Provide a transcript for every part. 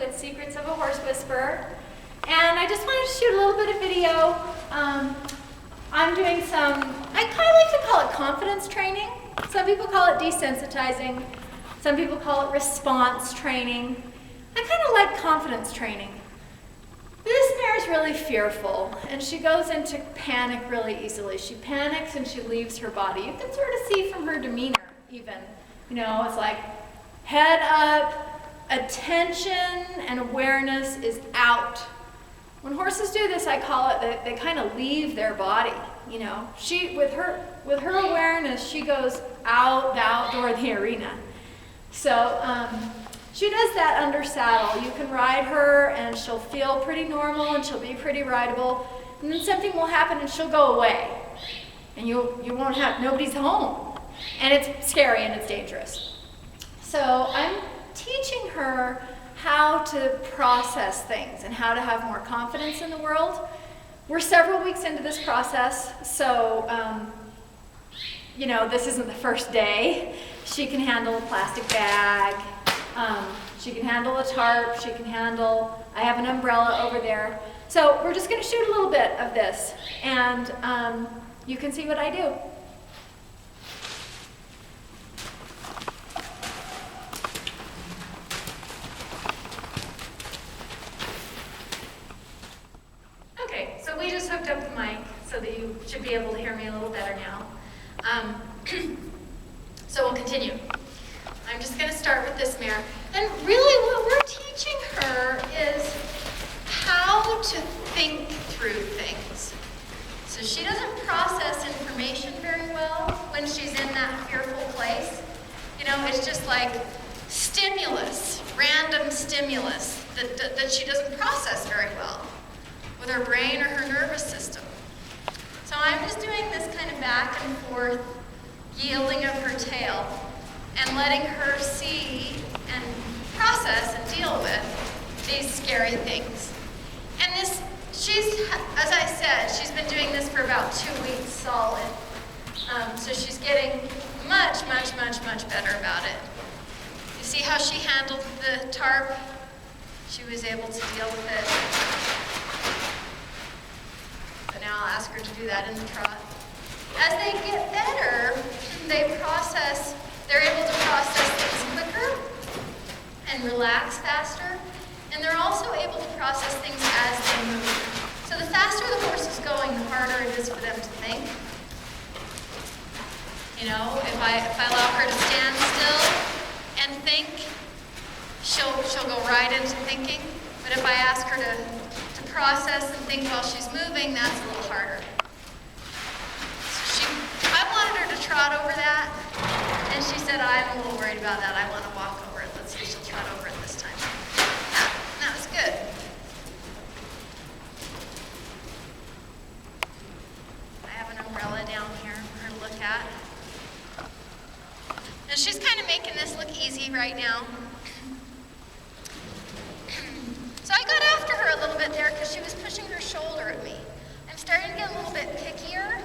with Secrets of a Horse Whisperer. And I just wanted to shoot a little bit of video. I'm doing some, I kind of like to call it confidence training. Some people call it desensitizing. Some people call it response training. I kind of like confidence training. This mare is really fearful, and she goes into panic really easily. She panics and she leaves her body. You can sort of see from her demeanor even. You know, it's like head up, attention and awareness is out. When horses do this, I call it they kind of leave their body. You know, she with her awareness, she goes out the outdoor of the arena. So she does that under saddle. You can ride her and she'll feel pretty normal and she'll be pretty rideable. And then something will happen and she'll go away. And you won't have, nobody's home. And it's scary and it's dangerous. So I'm teaching her how to process things and how to have more confidence in the world. We're several weeks into this process, so you know, this isn't the first day. She can handle a plastic bag. She can handle a tarp. She can handle, I have an umbrella over there. So we're just going to shoot a little bit of this, and you can see what I do. Okay, so we just hooked up the mic so that you should be able to hear me a little better now. So we'll continue. I'm just going to start with this mare. And really what we're teaching her is how to think through things. So she doesn't process information very well when she's in that fearful place. You know, it's just like stimulus, random stimulus that she doesn't process very well with her brain or her nervous system. So I'm just doing this kind of back and forth yielding of her tail and letting her see and process and deal with these scary things. And this, as I said, she's been doing this for about 2 weeks solid. So she's getting much better about it. You see how she handled the tarp? She was able to deal with it. So now I'll ask her to do that in the trot. As they get better, they're able to process things quicker and relax faster, and they're also able to process things as they move. So the faster the horse is going, the harder it is for them to think. You know, if I allow her to stand still and think, she'll go right into thinking. But if I ask her to process and think while she's moving, that's a little harder. I wanted her to trot over that, and she said, I'm a little worried about that. I want to walk over it. Let's see if she'll trot over it this time. Yeah, that was good. I have an umbrella down here for her to look at. And she's kind of making this look easy right now. So I got after her a little bit there because she was pushing her shoulder at me. I'm starting to get a little bit pickier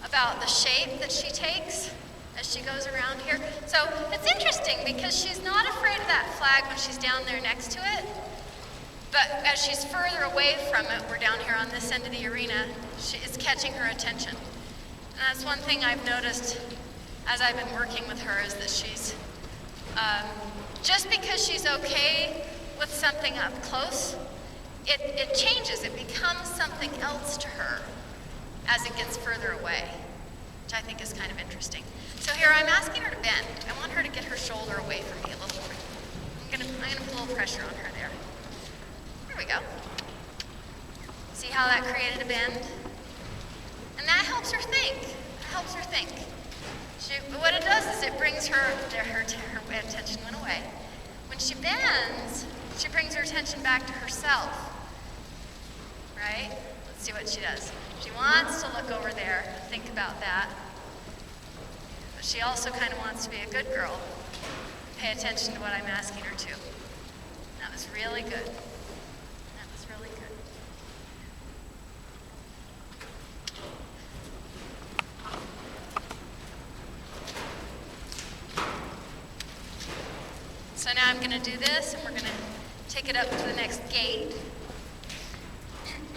about the shape that she takes as she goes around here. So it's interesting because she's not afraid of that flag when she's down there next to it, but as she's further away from it, we're down here on this end of the arena, it's catching her attention. And that's one thing I've noticed as I've been working with her is that she's, just because she's okay with something up close, it changes, it becomes something else to her as it gets further away, which I think is kind of interesting. So here I'm asking her to bend. I want her to get her shoulder away from me a little bit. I'm gonna put a little pressure on her there. There we go. See how that created a bend? And that helps her think. It helps her think. What it does is it brings her attention went away. When she bends, she brings her attention back to herself, right? Let's see what she does. She wants to look over there, think about that. But she also kind of wants to be a good girl. Pay attention to what I'm asking her to. That was really good. That was really good. So now I'm going to do this, and we're going to take it up to the next gate.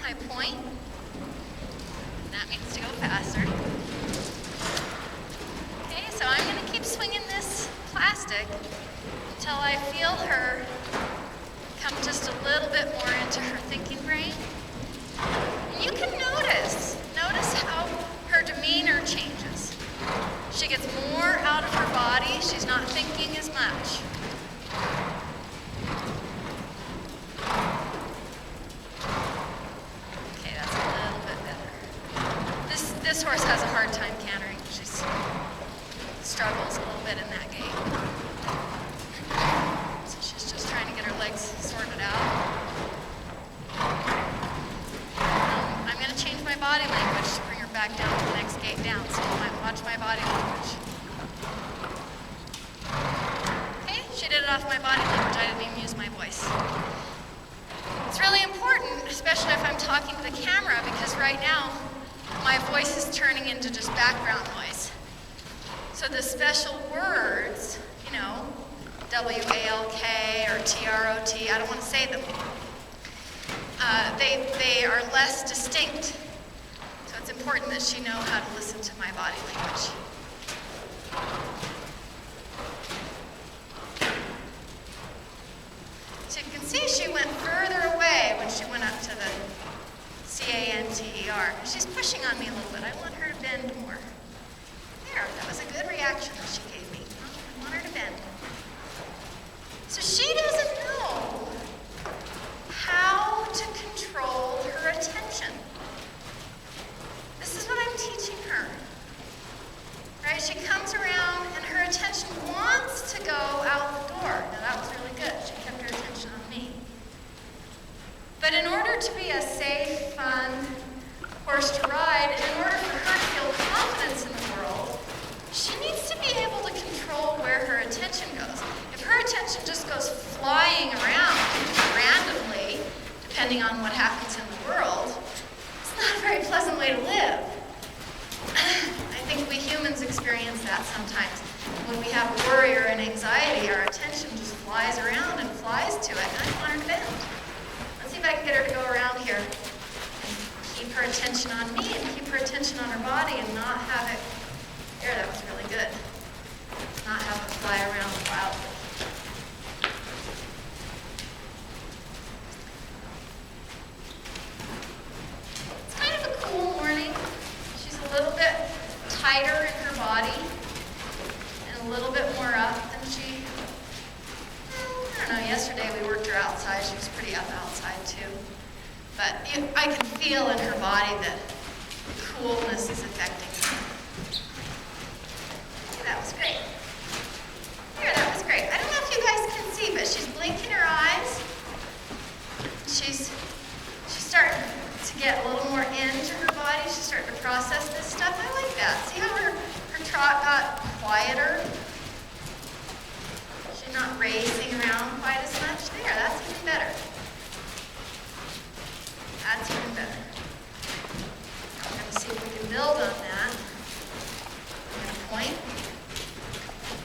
I point. That means to go faster. Okay, so I'm going to keep swinging this plastic until I feel her come just a little bit more into her thinking brain. And you can notice how her demeanor changes. She gets more out of her body. She's not thinking as much. Okay, that's a little bit better. This horse has a hard time cantering. She struggles a little bit in that gait. So she's just trying to get her legs sorted out. I'm going to change my body language to bring her back down to the next gate down, so you might watch my body language. Okay, she did it off my body language. I didn't even use my voice. It's really important, especially if I'm talking to the camera, because right now my voice is turning into just background noise. So the special words, you know, W-A-L-K or T-R-O-T, I don't want to say them. They are less distinct. So it's important that she know how to listen to my body language. So you can see she went further away when she went up to the C-A-N-T-E-R. She's pushing on me a little bit. I want her to bend more. There, that was a good reaction that she gave me. I want her to bend. So she doesn't know how to control her attention. This is what I'm teaching her. Right? She comes around and her attention wants to go out the door. Now that was really good. She kept her attention on me. But in order to be a safe, fun horse to ride, and in order for her to feel confidence in the world, she needs to be able to control where her attention goes. If her attention just goes flying around randomly, depending on what happens in the world, it's not a very pleasant way to live. I think we humans experience that sometimes. When we have worry or an anxiety, our attention just flies around and flies to it, and I want her to bend. Let's see if I can get her to go around here and keep her attention on me and keep her attention on her body and not have it, there, that was really good. Not have it fly around wildly. It's kind of a cool morning. She's a little bit tighter in her body and a little bit more up than she, I don't know, yesterday we worked her outside. She was pretty up outside too. But I can feel in her body that coolness is affecting her. That was great. Here, that was great. I don't know if you guys can see, but she's blinking her eyes. She's starting to get a little more into her body. She's starting to process this stuff. I like that. See how her trot got quieter? She's not racing around quite as much. There, that's even better. That's even better. I'm going to see if we can build on that. I'm going to point.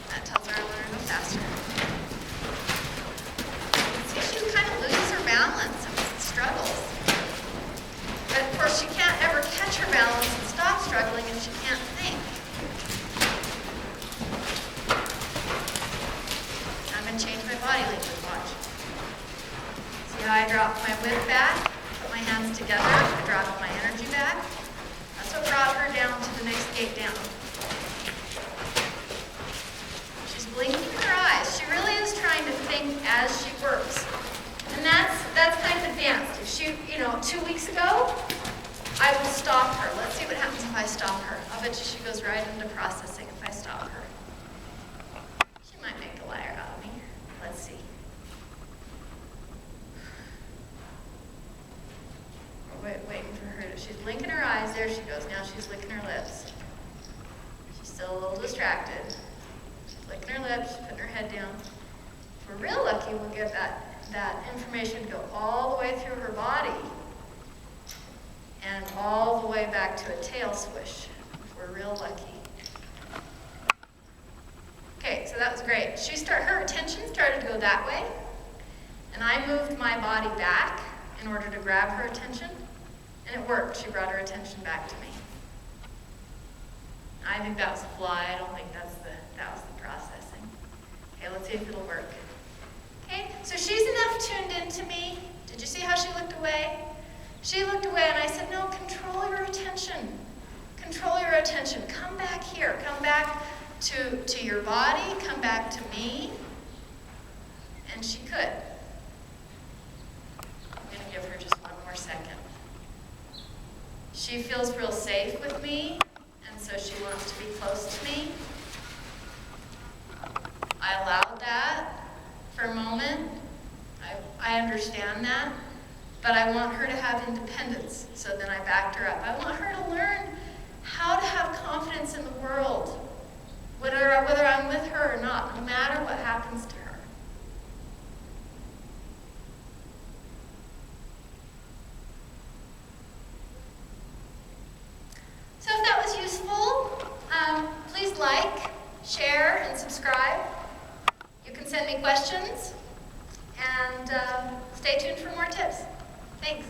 That tells her I want her to go faster. See, she kind of loses her balance and struggles. But of course, she can't ever catch her balance and stop struggling if she can't think. I'm going to change my body language. Watch. See how I drop my whip back? Put my hands together. I drop my energy back. That's what brought her down to the next gate down. She's blinking her eyes. She really is trying to think as she works. And that's kind of advanced. If she, 2 weeks ago, I would stop her. Let's see what happens if I stop her. I'll bet you she goes right into processing if I stop her. She might make a liar out of me. Let's see. We're waiting for her to, she's blinking her eyes. There she goes. Now she's licking her lips. She's still a little distracted. She's licking her lips, she's putting her head down. If we're real lucky, we'll get that information to go all the way through her body and all the way back to a tail swish, if we're real lucky. Okay, so that was great. Her attention started to go that way, And I moved my body back in order to grab her attention, and it worked. She brought her attention back to me. I think that was a flaw. I don't think that was the processing. Okay, let's see if it'll work. Okay, so she's enough tuned into me. Did you see how she looked away? She looked away and I said, no, control your attention. Control your attention. Come back here. Come back to your body. Come back to me. And she could. I'm going to give her just one more second. She feels real safe with me, and so she wants to be close to me. I allowed that for a moment. I understand that, but I want her to have independence, so then I backed her up. I want her to learn how to have confidence in the world, whether I'm with her or not, no matter what happens to her. So if that was useful, please like, share, and subscribe. You can send me questions, and stay tuned for more tips. Thanks.